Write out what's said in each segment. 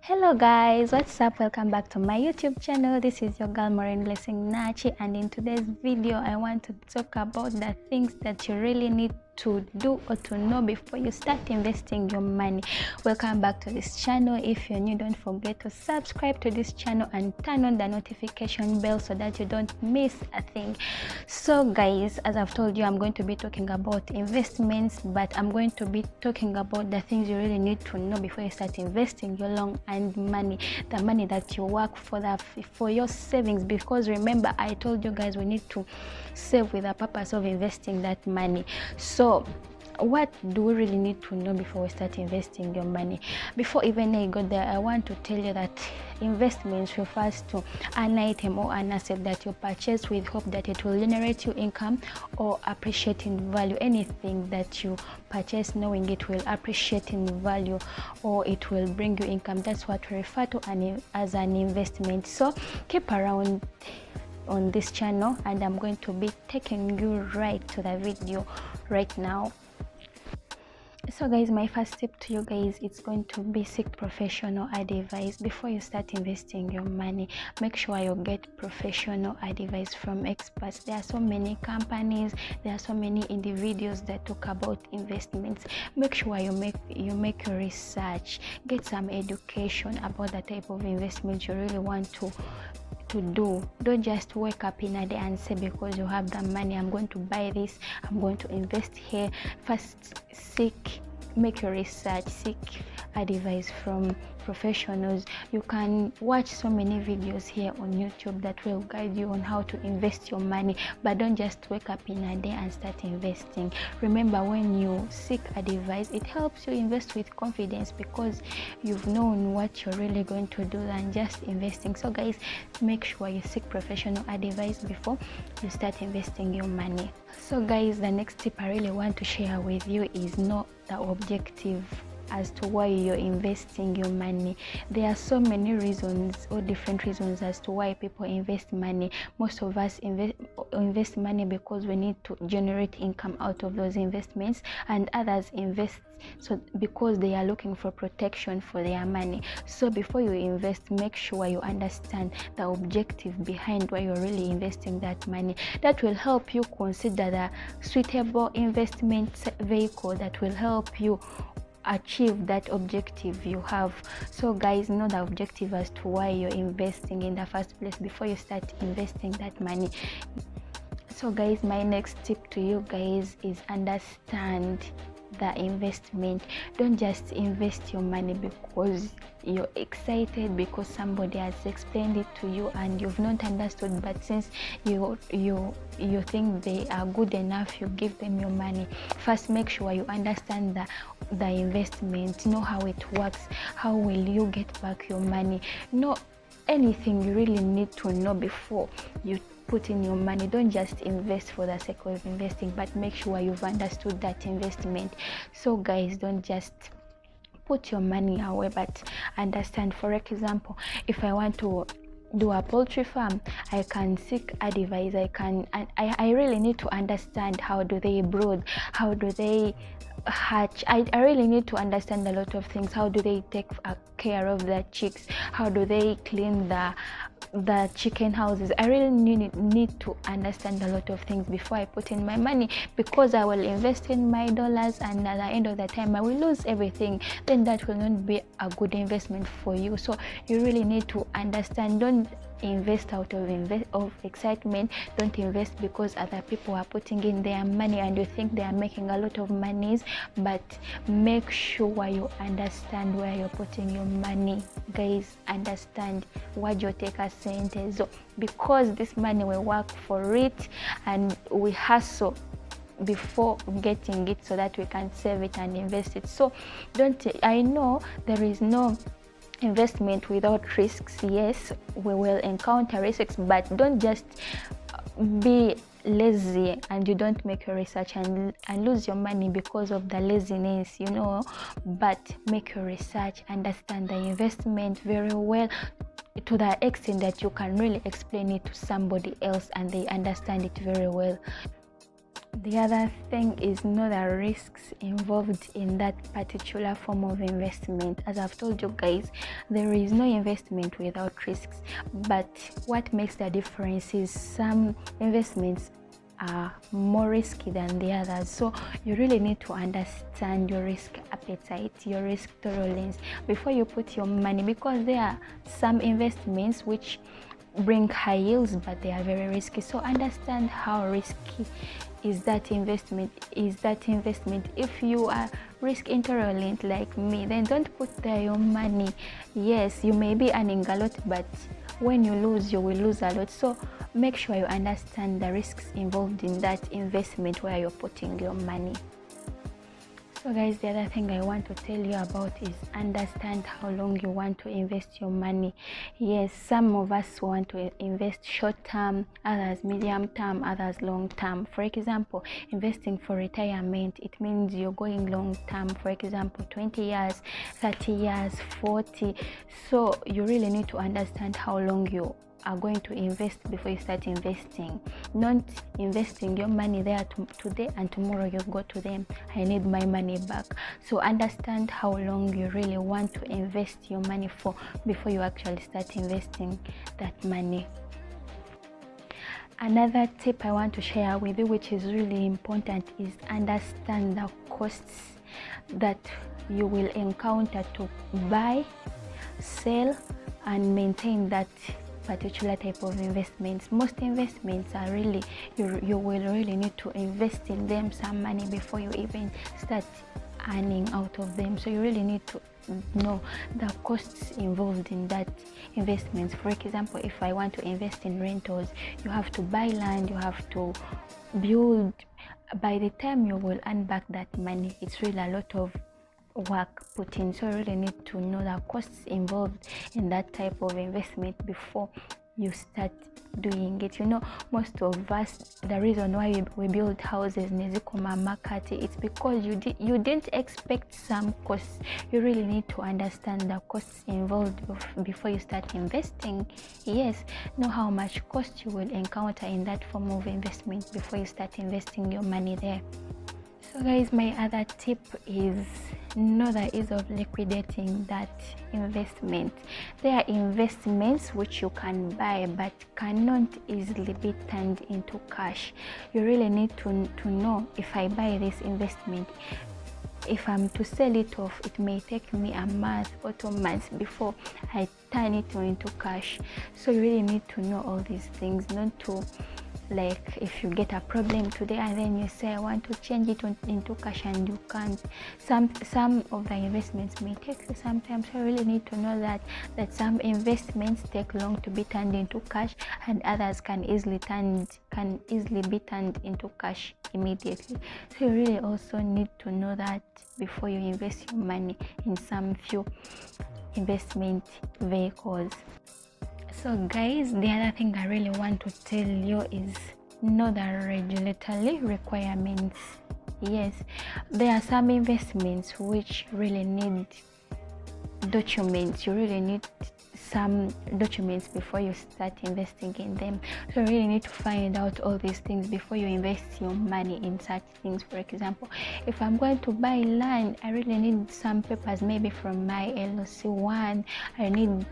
Hello guys, what's up? Welcome back to my YouTube channel. This is your girl Maureen Blessing Nachi, and in today's video I want to talk about the things that you really need to do or to know before you start investing your money. Welcome back to this channel. If you're new, don't forget to subscribe to this channel and turn on the notification bell so that you don't miss a thing. So guys, as I've told you, I'm going to be talking about investments, but I'm going to be talking about the things you really need to know before you start investing your long and money, the money that you work for your savings. Because remember, I told you guys we need to save with the purpose of investing that money. So what do we really need to know before we start investing your money? Before even I go there, I want to tell you that investments refers to an item or an asset that you purchase with hope that it will generate you income or appreciate in value. Anything that you purchase knowing it will appreciate in value or it will bring you income, that's what we refer to as an investment. So keep around on this channel and I'm going to be taking you right to the video right now. So guys, my first tip to you guys, it's going to be seek professional advice before you start investing your money. Make sure you get professional advice from experts. There are so many companies, there are so many individuals that talk about investments. Make sure you make your research, get some education about the type of investment you really want to do. Don't just wake up in a day and say because you have the money, I'm going to buy this, I'm going to invest here. First make your research, seek advice from professionals. You can watch so many videos here on YouTube that will guide you on how to invest your money, but don't just wake up in a day and start investing. Remember, when you seek advice, it helps you invest with confidence because you've known what you're really going to do than just investing. So guys, make sure you seek professional advice before you start investing your money. So guys, the next tip I really want to share with you is know the objective as to why you're investing your money. There are so many reasons or different reasons as to why people invest money. Most of us invest money because we need to generate income out of those investments, and others invest because they are looking for protection for their money. So before you invest, make sure you understand the objective behind why you're really investing that money. That will help you consider the suitable investment vehicle that will help you achieve that objective you have. So guys, know the objective as to why you're investing in the first place before you start investing that money. So guys, my next tip to you guys is understand the investment. Don't just invest your money because you're excited, because somebody has explained it to you and you've not understood, but since you think they are good enough, you give them your money. First, make sure you understand the investment, know how it works, how will you get back your money, know anything you really need to know before you put in your money. Don't just invest for the sake of investing, but make sure you've understood that investment. So guys, don't just put your money away, but understand. For example, if I want to do a poultry farm, I can seek advice. I really need to understand how do they brood, how do they hatch. I really need to understand a lot of things. How do they take care of the chicks? How do they clean the chicken houses? I really need to understand a lot of things before I put in my money, because I will invest in my dollars and at the end of the time I will lose everything. Then that will not be a good investment for you. So you really need to understand. Don't invest out of excitement. Don't invest because other people are putting in their money and you think they are making a lot of monies, but make sure you understand where you're putting your money. Guys, understand what you take as sentence, because this money we work for it and we hustle before getting it so that we can save it and invest it. So I know there is no investment without risks. Yes, we will encounter risks, but don't just be lazy and you don't make your research and lose your money because of the laziness, but make your research, understand the investment very well to the extent that you can really explain it to somebody else and they understand it very well. The other thing is know the risks involved in that particular form of investment. As I've told you guys, there is no investment without risks, but what makes the difference is some investments are more risky than the others. So you really need to understand your risk appetite, your risk tolerance before you put your money, because there are some investments which bring high yields but they are very risky. So understand how risky is that investment. If you are risk intolerant like me, then don't put there your money. Yes, you may be earning a lot, but when you lose, you will lose a lot. So make sure you understand the risks involved in that investment where you're putting your money. So guys, the other thing I want to tell you about is understand how long you want to invest your money. Yes, some of us want to invest short term, others medium term, others long term. For example, investing for retirement, it means you're going long term, for example 20 years, 30 years, 40. So you really need to understand how long you are going to invest before you start investing. Not investing your money there today and tomorrow you go to them, I need my money back. So understand how long you really want to invest your money for before you actually start investing that money. Another tip I want to share with you, which is really important, is understand the costs that you will encounter to buy, sell and maintain that particular type of investments. Most investments are really, you will really need to invest in them some money before you even start earning out of them. So you really need to know the costs involved in that investments. For example, if I want to invest in rentals, you have to buy land, you have to build. By the time you will earn back that money, it's really a lot of work put in. So you really need to know the costs involved in that type of investment before you start doing it. You know, most of us, the reason why we build houses in Zikoma market, it's because you didn't expect some costs. You really need to understand the costs involved before you start investing. Yes, know how much cost you will encounter in that form of investment before you start investing your money there. So guys, my other tip is know the ease of liquidating that investment. There are investments which you can buy but cannot easily be turned into cash. You really need to know, if I buy this investment, if I'm to sell it off, it may take me a month or 2 months before I turn it into cash. So you really need to know all these things, not to, like, if you get a problem today and then you say I want to change it into cash and you can't. Some of the investments may take you some time. So you really need to know that some investments take long to be turned into cash and others can easily be turned into cash immediately. So you really also need to know that before you invest your money in some few investment vehicles. So guys, the other thing I really want to tell you is know the regulatory requirements. Yes, there are some investments which really need documents. You really need some documents before you start investing in them. So you really need to find out all these things before you invest your money in such things. For example, if I'm going to buy land, I really need some papers, maybe from my LLC1. I need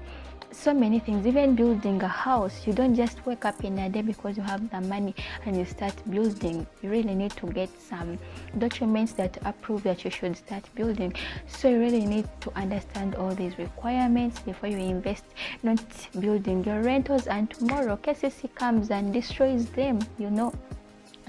so many things. Even building a house, you don't just wake up in a day because you have the money and you start building. You really need to get some documents that approve that you should start building. So you really need to understand all these requirements before you invest, not building your rentals and tomorrow KCC comes and destroys them, you know.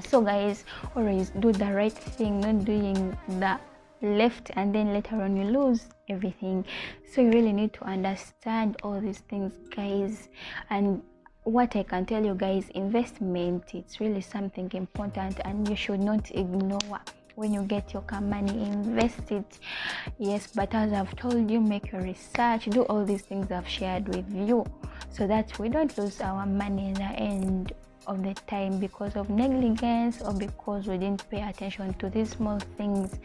So guys, always do the right thing, not doing the left and then later on you lose everything. So you really need to understand all these things, guys. And what I can tell you guys, investment, it's really something important and you should not ignore. When you get your money, invest it. Yes, but as I've told you, make your research, do all these things I've shared with you so that we don't lose our money in the end. of the time because of negligence or because we didn't pay attention to these small things.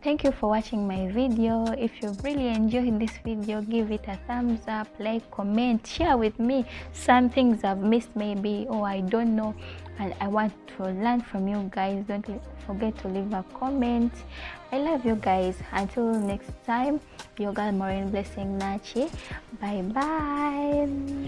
Thank you for watching my video. If you really enjoyed this video, give it a thumbs up, like, comment, share with me some things I've missed maybe, or I don't know and I want to learn from you guys. Don't forget to leave a comment. I love you guys. Until next time, your girl Maureen Blessing Nachi. Bye bye.